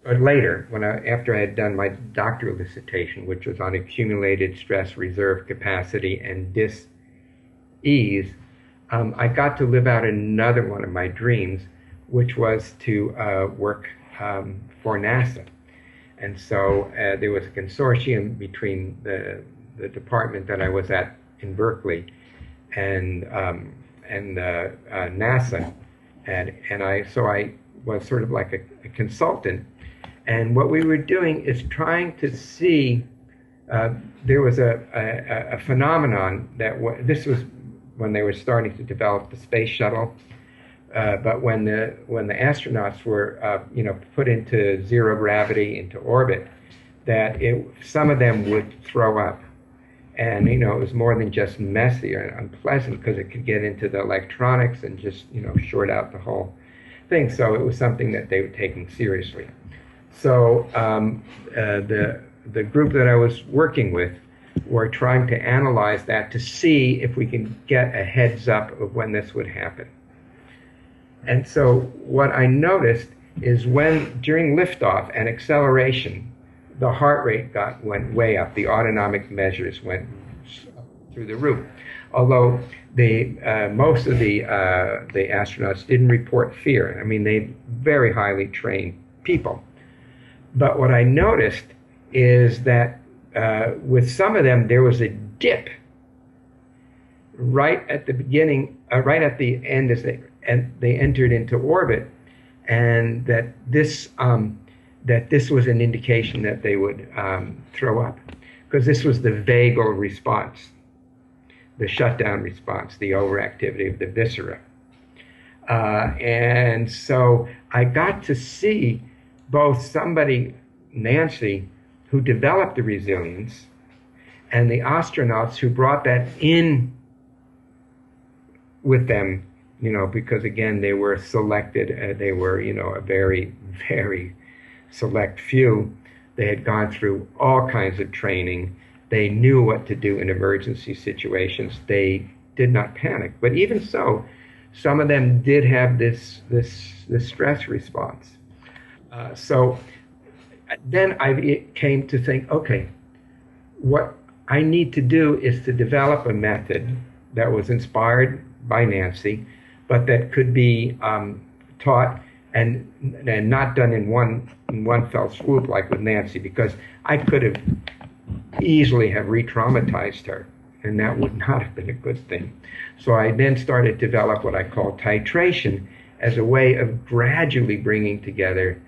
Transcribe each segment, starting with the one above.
But later, after I had done my doctoral dissertation, which was on accumulated stress reserve capacity and dis-ease, I got to live out another one of my dreams, which was to work for NASA. And so there was a consortium between the department that I was at in Berkeley and NASA, and I was sort of like a consultant. And what we were doing is trying to see. There was a phenomenon this was when they were starting to develop the space shuttle. But when the astronauts were put into zero gravity into orbit, that some of them would throw up, and it was more than just messy or unpleasant because it could get into the electronics and just short out the whole thing. So it was something that they were taking seriously. So the group that I was working with were trying to analyze that to see if we can get a heads up of when this would happen. And so what I noticed is during liftoff and acceleration, the heart rate went way up. The autonomic measures went through the roof. Although most of the astronauts didn't report fear. I mean, they very highly trained people. But what I noticed is that with some of them, there was a dip right at the beginning, right at the end as they entered into orbit, and that this was an indication that they would throw up, because this was the vagal response, the shutdown response, the overactivity of the viscera. And so I got to see both somebody, Nancy, who developed the resilience, and the astronauts who brought that in with them, because again, they were selected, they were, a very, very select few. They had gone through all kinds of training. They knew what to do in emergency situations. They did not panic. But even so, some of them did have this stress response. So then I came to think, okay, what I need to do is to develop a method that was inspired by Nancy, but that could be taught and not done in one fell swoop like with Nancy, because I could have easily have re-traumatized her, and that would not have been a good thing. So I then started to develop what I call titration as a way of gradually bringing together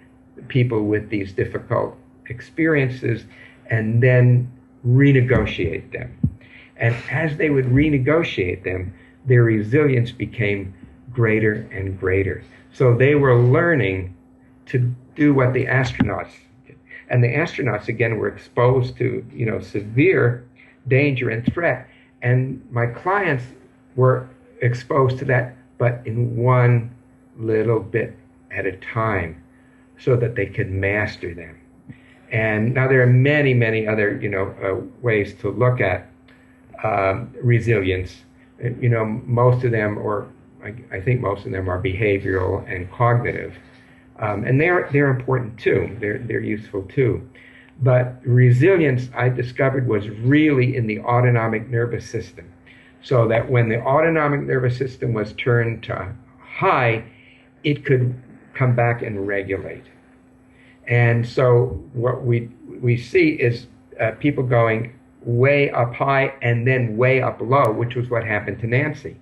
people with these difficult experiences and then renegotiate them. And as they would renegotiate them, their resilience became greater and greater. So they were learning to do what the astronauts did. And the astronauts, again, were exposed to, severe danger and threat. And my clients were exposed to that, but in one little bit at a time, so that they could master them. And now there are many, many other, ways to look at resilience. Most of them, or I think most of them, are behavioral and cognitive, and they're important too. They're useful too. But resilience, I discovered, was really in the autonomic nervous system, so that when the autonomic nervous system was turned to high, it could come back and regulate. And so what we see is people going way up high and then way up low, which was what happened to Nancy.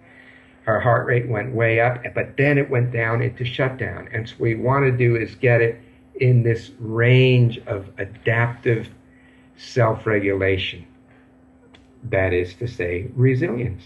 Her heart rate went way up, but then it went down into shutdown. And so what we want to do is get it in this range of adaptive self-regulation. That is to say, resilience.